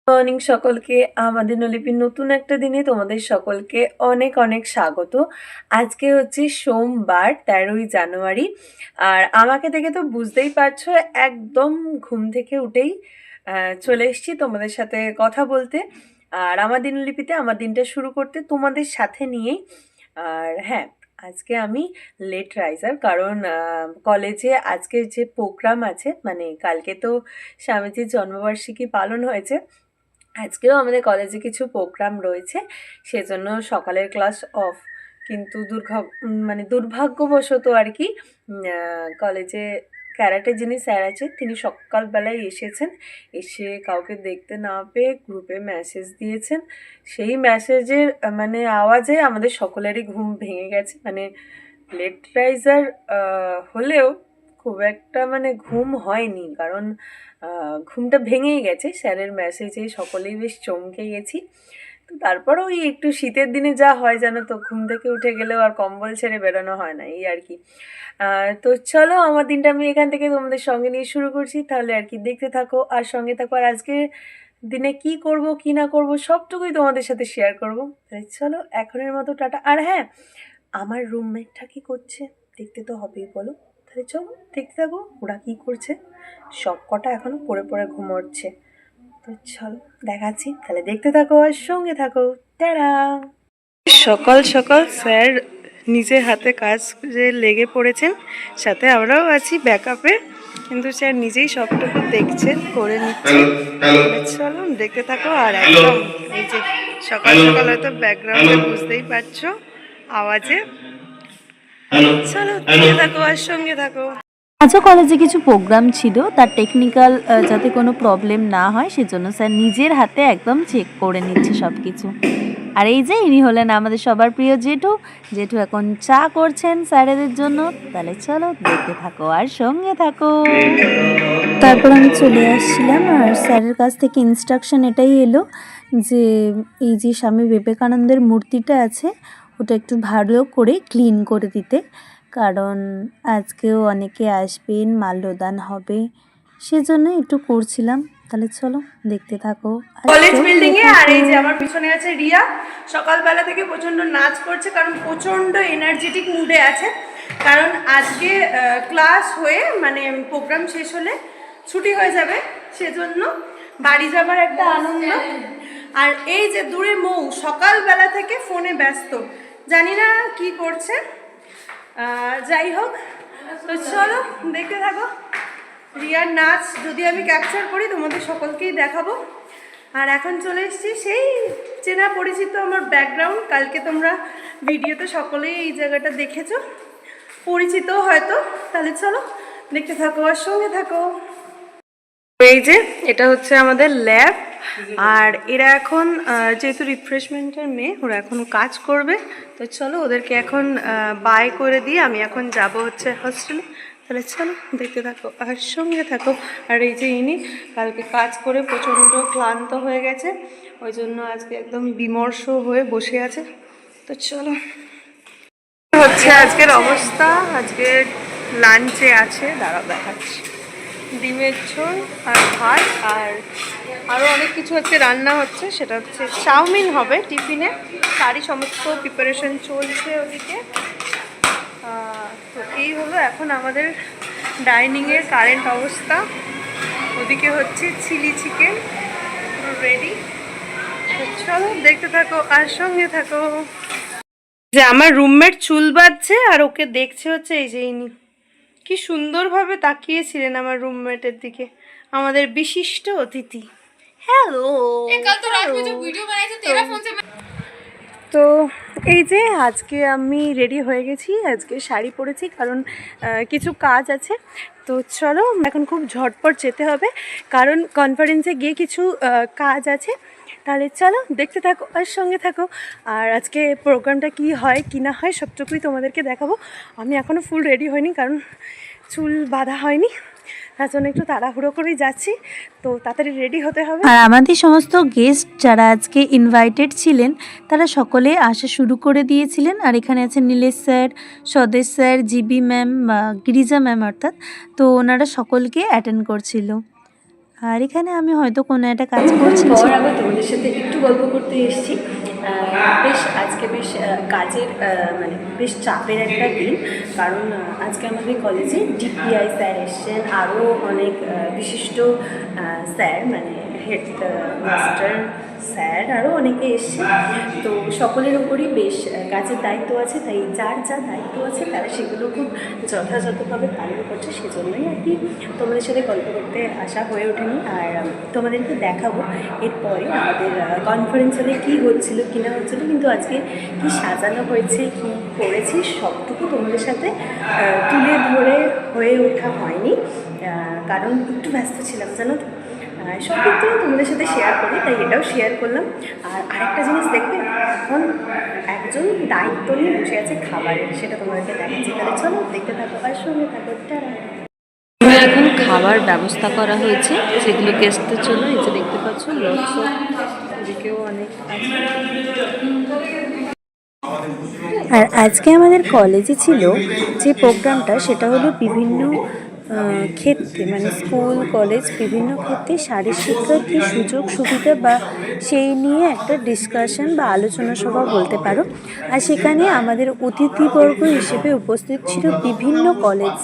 Morning সকলকে আমাদের নলিপির নতুন একটা দিনে তোমাদের সকলকে অনেক অনেক স্বাগত। আজকে হচ্ছে সোমবার 13ই জানুয়ারি। আর আমাকে দেখে তো বুঝতেই পারছো একদম ঘুম থেকে উঠেই চলে এসেছি তোমাদের সাথে কথা বলতে আর আমার দিনলিপিতে আমার দিনটা শুরু করতে তোমাদের সাথে নিয়েই। আর হ্যাঁ, আজকে আমি লেট রাইজার, কারণ কলেজে আজকে যে প্রোগ্রাম আছে, মানে কালকে তো স্বামীজির জন্মবার্ষিকী পালন হয়েছে, আজকেও আমাদের কলেজে কিছু প্রোগ্রাম রয়েছে, সেজন্য সকালের ক্লাস অফ। কিন্তু দুর্ভাগ্যবশত আর কি কলেজে ক্যারাটে যিনি স্যার আছেন তিনি সকালবেলায় এসেছেন, এসে কাউকে দেখতে না পেয়ে গ্রুপে মেসেজ দিয়েছেন। সেই মেসেজের আওয়াজে আমাদের সকলেরই ঘুম ভেঙে গেছে। লেট রাইজার হলেও খুব একটা ঘুম হয়নি, কারণ ঘুমটা ভেঙেই গেছে স্যারের মেসেজে, সকলেই বেশ চমকে গেছি। তো তারপর ওই একটু শীতের দিনে যা হয় জানো তো, ঘুম থেকে উঠে গেলেও আর কম্বল ছেড়ে বেরোনো হয় না, এই আর কি। তো চলো আমার দিনটা আমি এখান থেকে তোমাদের সঙ্গে নিয়ে শুরু করছি, তাহলে আর কি দেখতে থাকো আর সঙ্গে থাকো। আর আজকে দিনে কি করব কি না করব সবটুকুই তোমাদের সাথে শেয়ার করব। তাহলে চলো এখনের মতো টাটা। আর হ্যাঁ, আমার রুমমেটটা কি করছে দেখতে তো হবেই, বলো। তাহলে চলো দেখতে থাকো ওরা কি করছে। সব কটা এখনো পড়ে পড়ে ঘুমোচ্ছে, তো চলো দেখাচ্ছি, তাহলে দেখতে থাকো আর সঙ্গে থাকো। টাটা। সকাল সকাল স্যার নিজের হাতে কাজে লেগে পড়েছেন, সাথে আমরাও আছি ব্যাকআপে, কিন্তু স্যার নিজেই সবটুকু দেখছেন, করে নিচ্ছেন। চলো দেখতে থাকো। আর একদম এই যে সকাল সকাল হয়তো ব্যাকগ্রাউন্ডে বুঝতেই পারছো আওয়াজে। চলো দেখতে থাকো আর সঙ্গে থাকো। আজও কলেজে কিছু প্রোগ্রাম ছিল, তার টেকনিক্যাল যাতে কোনো প্রবলেম না হয় সেজন্য স্যার নিজের হাতে একদম চেক করে নিচ্ছে সব কিছু। আর এই যে ইনি হলেন আমাদের সবার প্রিয় জেঠু। জেঠু এখন চা করছেন স্যারেদের জন্য। তাহলে চলো দেখতে থাকো আর সঙ্গে থাকো। তারপর আমি চলে আসছিলাম, আর স্যারের কাছ থেকে ইনস্ট্রাকশন এটাই এলো যে এই যে স্বামী বিবেকানন্দের মূর্তিটা আছে ওটা একটু ভালো করে ক্লিন করে দিতে, কারণ আজকেও অনেকে আসবেন, মাল্যদান হবে, সেজন্য একটু করছিলাম। তাহলে চলো দেখতে থাকো কলেজ বিল্ডিং এ। আর এই যে আমার পিছনে আছে রিয়া, সকালবেলা থেকে প্রচন্ড নাচ করছে, কারণ প্রচন্ড এনার্জেটিক মুডে আছে। কারণ আজকে ক্লাস হয়ে প্রোগ্রাম শেষ হলে ছুটি হয়ে যাবে, সেজন্য বাড়ি যাবার একটা আনন্দ। আর এই যে দূরে মৌ সকালবেলা থেকে ফোনে ব্যস্ত, জানি না কি করছে। যাই হোক, তো চলো দেখতে থাকো। রিয়ার নাচ যদি আমি ক্যাপচার করি তোমাদের সকলকেই দেখাবো। আর এখন চলে এসেছি সেই চেনা পরিচিত আমার ব্যাকগ্রাউন্ড। কালকে তোমরা ভিডিওতে সকলেই এই জায়গাটা দেখেছো, পরিচিত হয়তো। তাহলে চলো দেখতে থাকো আর সঙ্গে থাকো। এই যে এটা হচ্ছে আমাদের ল্যাব, আর এরা এখন যেহেতু রিফ্রেশমেন্টের মেয়ে, ওরা এখন কাজ করবে। তো চলো ওদেরকে এখন বাই করে দিয়ে আমি এখন যাব হচ্ছে হস্টেলে। তাহলে চলো দেখতে থাকো আর সঙ্গে থাকো। আর এই যে ইনি কালকে কাজ করে প্রচণ্ড ক্লান্ত হয়ে গেছে, ওই জন্য আজকে একদম বিমর্ষ হয়ে বসে আছে। তো চলো হচ্ছে আজকের অবস্থা। আজকে লাঞ্চে আছে, দাঁড়াও দেখাচ্ছি, ডিমের ঝোল আর ভাত, আর আরও অনেক কিছু হচ্ছে রান্না হচ্ছে, সেটা হচ্ছে চাউমিন হবে টিফিনে। তারই সমস্ত প্রিপারেশন চলছে ওদিকে। তো এই হলো এখন আমাদের ডাইনিংয়ের কারেন্ট অবস্থা। ওদিকে হচ্ছে চিলি চিকেন রেডি। চলো দেখতে থাকো আর সঙ্গে থাকো। যে আমার রুমমেট চুল বাঁধছে আর ওকে দেখছে হচ্ছে এই যে ইনি, কি সুন্দরভাবে তাকিয়েছিলেন আমার রুমমেটের দিকে, আমাদের বিশিষ্ট অতিথি। হ্যালো। তো এই যে আজকে আমি রেডি হয়ে গেছি, আজকে শাড়ি পরেছি, কারণ কিছু কাজ আছে। তো চলো এখন খুব ঝটপট যেতে হবে, কারণ কনফারেন্সে গিয়ে কিছু কাজ আছে। তাহলে চলো দেখতে থাকো আর সঙ্গে থাকো। আর আজকে প্রোগ্রামটা কি হয় কি না হয় সবটুকুই তোমাদেরকে দেখাবো। আমি এখনও ফুল রেডি হইনি, কারণ চুল বাঁধা হয়নি, তার জন্য একটু তাড়াহুড়ো করেই যাচ্ছি, তো তাড়াতাড়ি রেডি হতে হবে। আর আমাদের সমস্ত গেস্ট যারা আজকে ইনভাইটেড ছিলেন তারা সকলে আসা শুরু করে দিয়েছিলেন। আর এখানে আছেন নীলেশ স্যার, স্বদেশ sir, GB ma'am, Girija ma'am অর্থাৎ, তো ওনারা সকলকে অ্যাটেন্ড করছিল। আর এখানে আমি হয়তো কোনো একটা কাজ করছি। পর আবার তোমাদের সাথে একটু গল্প করতে এসেছি। বেশ আজকে বেশ কাজের মানে বেশ চাপের একটা দিন, কারণ আজকে আমাদের কলেজে ডিপিআই স্যার এসছেন, আরও অনেক বিশিষ্ট স্যার মানে হেড মাস্টার স্যার আরও অনেকে এসছে। তো সকলের উপরই বেশ কাজের দায়িত্ব আছে, তাই যার যা দায়িত্ব আছে তারা সেগুলো খুব যথাযথভাবে পালন করছে। সেজন্যই আর কি তোমাদের সাথে গল্প করতে আসা হয়ে ওঠেনি। আর তোমাদেরকে দেখাবো এরপরে আমাদের কনফারেন্স হলে কী হচ্ছিলো কী না হচ্ছিলো, কিন্তু আজকে কী সাজানো হয়েছে কী করেছি সবটুকু তোমাদের সাথে তুলে ধরে হয়ে ওঠা হয়নি, কারণ একটু ব্যস্ত ছিলাম জানো তো। সব কিন্তু তোমাদের সাথে শেয়ার করি, তাই এটাও শেয়ার করলাম। আর আরেকটা জিনিস দেখবে, এখন একজন দায়িত্ব নিয়ে বসে আছে খাবারের, সেটা তোমাদেরকে দেখাচ্ছি। তাহলে চলো দেখতে থাকো আর সঙ্গে থাকো। টাটা। এখন খাবার ব্যবস্থা করা হয়েছে, সেগুলো গেস্টদের জন্য। এই যে দেখতে পাচ্ছ এদিকেও অনেক আর আজকে আমাদের কলেজে ছিল যে প্রোগ্রামটা, সেটা হলো বিভিন্ন ক্ষেত্রে মানে স্কুল কলেজ বিভিন্ন ক্ষেত্রে শারীর শিক্ষার কী সুযোগ সুবিধা বা সেই নিয়ে একটা ডিসকাশন বা আলোচনা সভা বলতে পারো। আর সেখানে আমাদের অতিথিবর্গ হিসেবে উপস্থিত ছিল বিভিন্ন কলেজ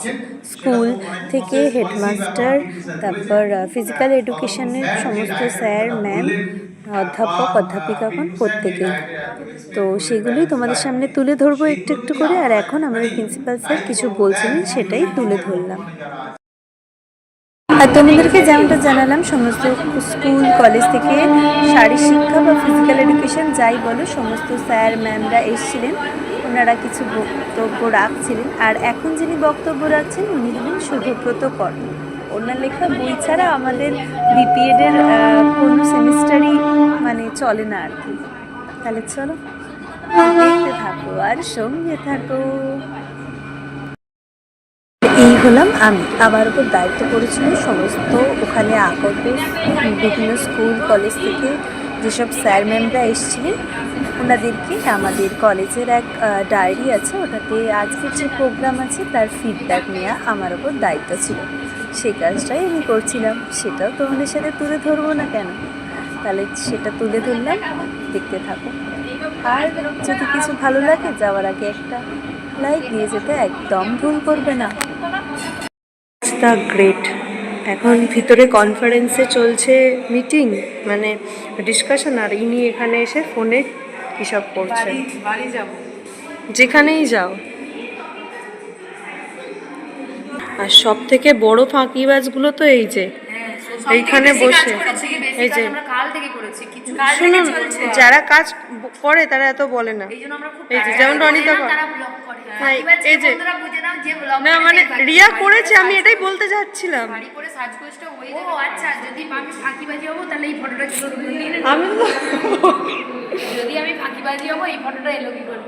স্কুল থেকে হেডমাস্টার, তারপর ফিজিক্যাল এডুকেশনের সমস্ত স্যার ম্যাম, অধ্যাপক অধ্যাপিকাগণ প্রত্যেকেই। তো সেগুলোই তোমাদের সামনে তুলে ধরবো একটু একটু করে। আর এখন আমাদের প্রিন্সিপাল স্যার কিছু বলছিলেন, সেটাই তুলে ধরলাম। আর তোমাদেরকে যেমনটা জানালাম, সমস্ত স্কুল কলেজ থেকে শারীর শিক্ষা বা ফিজিক্যাল এডুকেশন যাই বলো, সমস্ত স্যার ম্যামরা এসেছিলেন, ওনারা কিছু বক্তব্য রাখছিলেন। আর এখন যিনি বক্তব্য রাখছেন উনি হলেন শুভব্রত কর। ওনার লেখা বই ছাড়া আমাদের বিপিএডের কোনো সেমিস্টারই মানে চলে না আর কি। তাহলে চলো দেখতে থাকো আর সঙ্গে থাকো। এই হলাম আমি, আমার উপর দায়িত্ব পড়েছিল সমস্ত ওখানে আগত বিভিন্ন স্কুল কলেজ থেকে যেসব স্যার ম্যামরা এসেছিলেন, ওনাদেরকে আমাদের কলেজের এক ডায়েরি আছে, ওটাতে আজকের যে প্রোগ্রাম আছে তার ফিডব্যাক নেওয়া আমার ওপর দায়িত্ব ছিল। সেই কাজটাই আমি করছিলাম, সেটাও তোমাদের সাথে তুলে ধরবো না কেন। তাহলে সেটা তুলে ধরলাম, দেখতে থাকো। আর যদি কিছু ভালো লাগে যাওয়ার আগে একটা লাইক দিয়ে যেতে একদম ভুল করবে না। The great. এখন ভিতরে কনফারেন্সে চলছে মিটিং মানে ডিসকাশন, আর ইনি এখানে এসে ফোনে কী সব করছেন। বাড়ি যাব, যেখানেই যাও। আর সব থেকে বড় ফাঁকিবাজগুলো তো এই যে এইখানে বসে, এই যে শুনুন, যারা কাজ করে তারা এত বলে না। এই যে যেমন অনিতা হ্যাঁ, এই যে না মানে রিয়া করেছে, আমি এটাই বলতে যাচ্ছিলাম। আমি যদি আমি ফাঁকিবাজি হবো, এই ফটোটা এলো কি করে?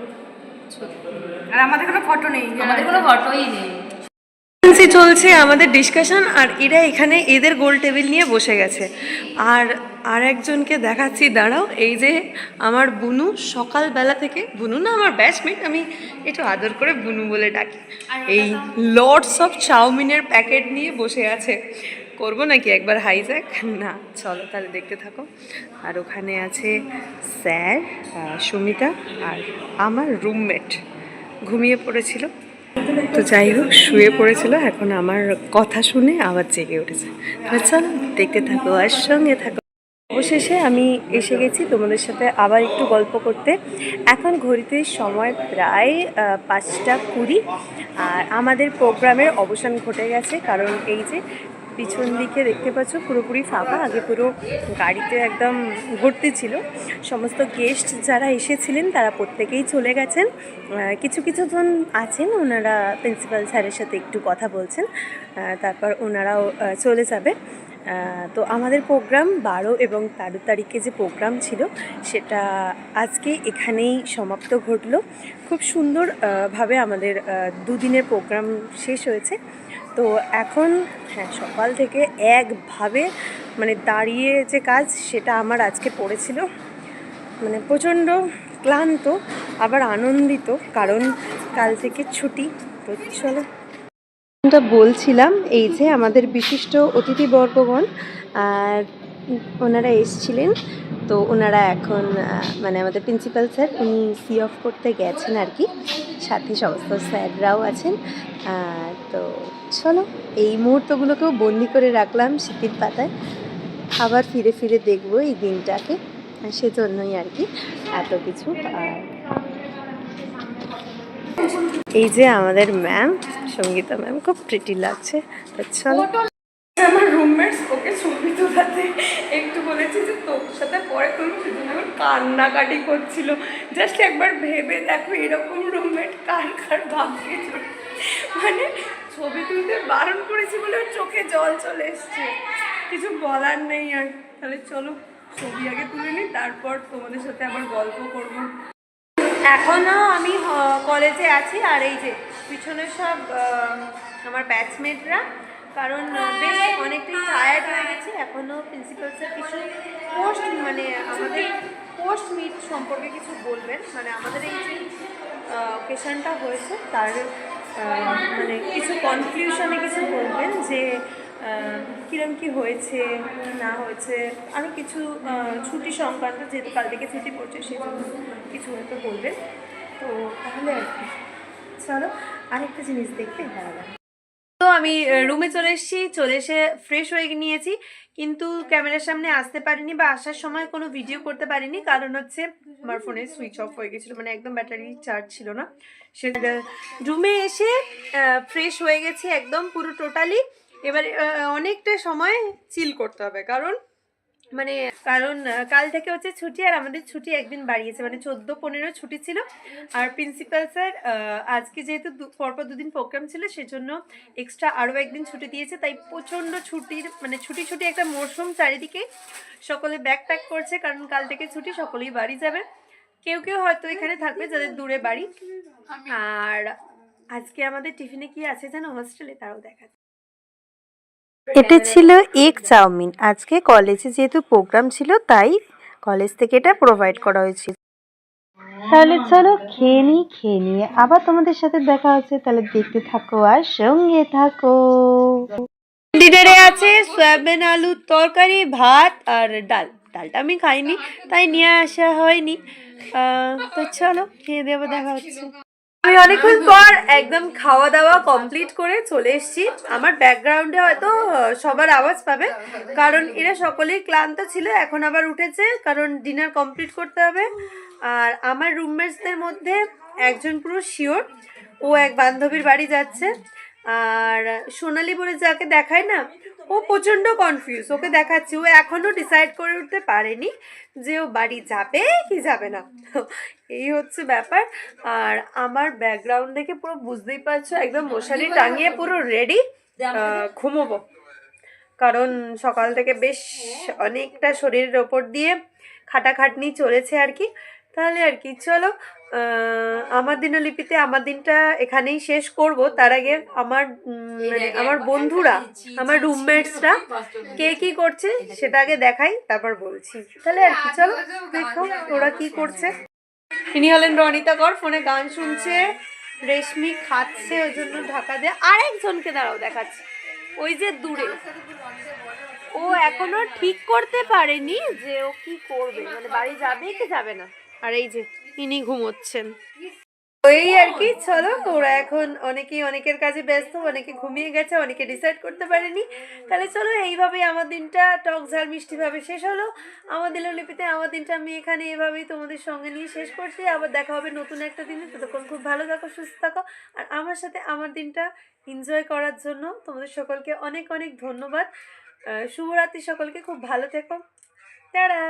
আর আমাদের কোনো ফটো নেই, আমাদের কোনো ফটোই নেই। চলছে আমাদের ডিসকাশন, আর এরা এখানে এদের গোল টেবিল নিয়ে বসে গেছে। আর একজনকে দেখাচ্ছি, দাঁড়াও। এই যে আমার বুনু, সকালবেলা থেকে, বুনু না আমার ব্যাচমেট, আমি একটু আদর করে বুনু বলে ডাকি, এই লর্ডস অফ চাউমিনের প্যাকেট নিয়ে বসে আছে। করবো নাকি একবার হাইজ্যাক? না, চলো তাহলে দেখতে থাকো। আর ওখানে আছে স্যার, সুমিতা আর আমার রুমমেট ঘুমিয়ে পড়েছিল। তো যাই হোক, শুয়ে পড়েছিল, এখন আমার কথা শুনে আবার জেগে উঠেছে। চলো দেখতে থাকো আর সঙ্গে থাকো। অবশেষে আমি এসে গেছি তোমাদের সাথে আবার একটু গল্প করতে। এখন ঘড়িতে সময় প্রায় 5:20, আর আমাদের প্রোগ্রামের অবসান ঘটে গেছে। কারণ এই যে পিছন দিকে দেখতে পাচ্ছ পুরোপুরি ফাঁকা, আগে পুরো গাড়িতে একদম ভর্তি ছিল। সমস্ত গেস্ট যারা এসেছিলেন তারা প্রত্যেকেই চলে গেছেন। কিছু জন আছেন, ওনারা প্রিন্সিপাল স্যারের সাথে একটু কথা বলছেন, তারপর ওনারাও চলে যাবে। তো আমাদের প্রোগ্রাম 12 এবং 13 তারিখে যে প্রোগ্রাম ছিল সেটা আজকে এখানেই সমাপ্ত ঘটলো। খুব সুন্দর ভাবে আমাদের দুদিনের প্রোগ্রাম শেষ হয়েছে। তো এখন হ্যাঁ, সকাল থেকে একভাবে মানে দাঁড়িয়ে যে কাজ, সেটা আমার আজকে পড়েছিল। মানে প্রচণ্ড ক্লান্ত আবার আনন্দিত, কারণ কাল থেকে ছুটি। তো চলো বলছিলাম, এই যে আমাদের বিশিষ্ট অতিথিবর্গগণ আর ওনারা এসছিলেন, তো ওনারা এখন মানে আমাদের প্রিন্সিপাল স্যার উনি সি অফ করতে গেছেন আর কি, সাথে সমস্ত স্যাররাও আছেন। তো চলো এই মুহূর্তগুলোকেও বন্দি করে রাখলাম স্মৃতির পাতায়, আবার ফিরে ফিরে দেখবো এই দিনটাকে, সেজন্যই আর কি এত কিছু। আর এই যে আমাদের ম্যাম, সঙ্গীতা ম্যাম, খুব প্রিটি লাগছে। তো চলো, আমার রুমমেটস ওকে ছবি তোলাতে একটু বলেছি যে তোর সাথে পরে তুলব, সেজন্য আমার কান্নাকাটি করছিল। জাস্ট একবার ভেবে দেখো এরকম রুমমেট কার কার ভাগ্যে জোটে। মানে ছবি তুলতে বারণ করেছি বলে ওর চোখে জল চলে এসছে, কিছু বলার নেই। আর তাহলে চলো ছবি আগে তুলে নিই, তারপর তোমাদের সাথে আবার গল্প করবো। এখনও আমি কলেজে আছি, আর এই যে পিছনে সব আমার ব্যাচমেটরা, কারণ বেশ অনেকটাই টায়ার্ড হয়ে গেছি। এখনও প্রিন্সিপাল স্যার কিছু পোস্ট মানে আমাদের পোস্ট মিট সম্পর্কে কিছু বলবেন, মানে আমাদের এই যে অকেশনটা হয়েছে তার মানে কিছু কনক্লিউশনে কিছু বলবেন, যে কীরকম কী হয়েছে কী না হয়েছে, আরও কিছু ছুটি সংক্রান্ত, যেহেতু কাল থেকে ছুটি পড়ছে সেই জন্য কিছু হয়তো বলবেন। তো তাহলে আর কি, চলো আরেকটা জিনিস দেখতে ভালো লাগে। তো আমি রুমে চলে এসে ফ্রেশ হয়ে নিয়েছি, কিন্তু ক্যামেরার সামনে আসতে পারিনি বা আসার সময় কোনো ভিডিও করতে পারিনি, কারণ হচ্ছে আমার ফোনে সুইচ অফ হয়ে গেছিলো, মানে একদম ব্যাটারি চার্জ ছিল না। সে রুমে এসে ফ্রেশ হয়ে গেছি একদম পুরো টোটালি। এবার অনেকটা সময় চিল করতে হবে, কারণ কাল থেকে হচ্ছে ছুটি, আর আমাদের ছুটি একদিন বাড়িয়েছে, মানে 14-15 ছুটি ছিল। আর প্রিন্সিপাল স্যার আজকে যেহেতু পরপর দুদিন প্রোগ্রাম ছিল, সেজন্য এক্সট্রা আরও একদিন ছুটি দিয়েছে। তাই প্রচণ্ড ছুটির মানে ছুটি একটা মরশুম চারিদিকে, সকলে ব্যাগ প্যাক করছে, কারণ কাল থেকে ছুটি, সকলেই বাড়ি যাবে। কেউ কেউ হয়তো এখানে থাকবে যাদের দূরে বাড়ি। আর আজকে আমাদের টিফিনে কি আছে জানো হোস্টেলে, তারাও দেখা। এটা ছিল এগ চাউমিন। আজকে কলেজে যেহেতু প্রোগ্রাম ছিল, তাই কলেজ থেকে এটা প্রোভাইড করা হয়েছিল। তাহলে চলো খেয়ে নিয়ে আবার তোমাদের সাথে দেখা হচ্ছে। তাহলে দেখতে থাকো আর সঙ্গে থাকো। ডিনারে আছে সয়াবিন আলুর তরকারি, ভাত আর ডালটা আমি খাইনি, তাই নিয়ে আসা হয়নি। তো চলো খেয়ে দেবো, দেখা হচ্ছে। আমি অনেকক্ষণ পর একদম খাওয়া দাওয়া কমপ্লিট করে চলে এসেছি। আমার ব্যাকগ্রাউন্ডে হয়তো সবার আওয়াজ পাবে, কারণ এরা সকলেই ক্লান্ত ছিল, এখন আবার উঠেছে, কারণ ডিনার কমপ্লিট করতে হবে। আর আমার রুমমেটসদের মধ্যে একজন পুরো শিওর ও এক বান্ধবীর বাড়ি যাচ্ছে, আর সোনালি বলে যাকে দেখায় না, ও প্রচণ্ড কনফিউজ। ওকে দেখাচ্ছি, ও এখনও ডিসাইড করে উঠতে পারেনি যে ও বাড়ি যাবে কি যাবে না। এই হচ্ছে ব্যাপার। আর আমার ব্যাকগ্রাউন্ড দেখে পুরো বুঝতেই পারছো, একদম মশারি টাঙিয়ে পুরো রেডি ঘুমোবো, কারণ সকাল থেকে বেশ অনেকটা শরীরের ওপর দিয়ে খাটাখাটনি চলেছে আর কি। তাহলে আর কি চলো, আমার দিনলিপিতে আমার দিনটা এখানেই শেষ করব। তার আগে আমার বন্ধুরা, আমার রুমমেটসরা কে কি করছে সেটা আগে দেখাই, তারপর বলছি। তাহলে আর কি চলো দেখো ওরা কি করছে। ইনি হলেন রনিতা কর, ফোনে গান শুনছে, রেশমি খাচ্ছে ওই জন্য ঢাকা দিয়ে। আরেকজনকে দাঁড়াও দেখাচ্ছে, ওই যে দূরে, ও এখনো ঠিক করতে পারেনি যে ও কি করবে, মানে বাড়ি যাবে কি যাবে না। আর এই যে ইনি ঘুমোচ্ছেন। এই আর কি চলো, ওরা এখন অনেকেই অনেকের কাজে ব্যস্ত, অনেকে ঘুমিয়ে গেছে, অনেকে ডিসাইড করতে পারেনি। তাহলে চলো এইভাবেই আমার দিনটা টক ঝাল মিষ্টিভাবে শেষ হলো। আমার দিনলিপিতে আমার দিনটা আমি এখানে এভাবেই তোমাদের সঙ্গে নিয়ে শেষ করছি। আবার দেখা হবে নতুন একটা দিনে। ততক্ষণ খুব ভালো থাকো, সুস্থ থাকো, আর আমার সাথে আমার দিনটা এনজয় করার জন্য তোমাদের সকলকে অনেক অনেক ধন্যবাদ। শুভরাত্রি সকলকে, খুব ভালো থেকো, টাটা।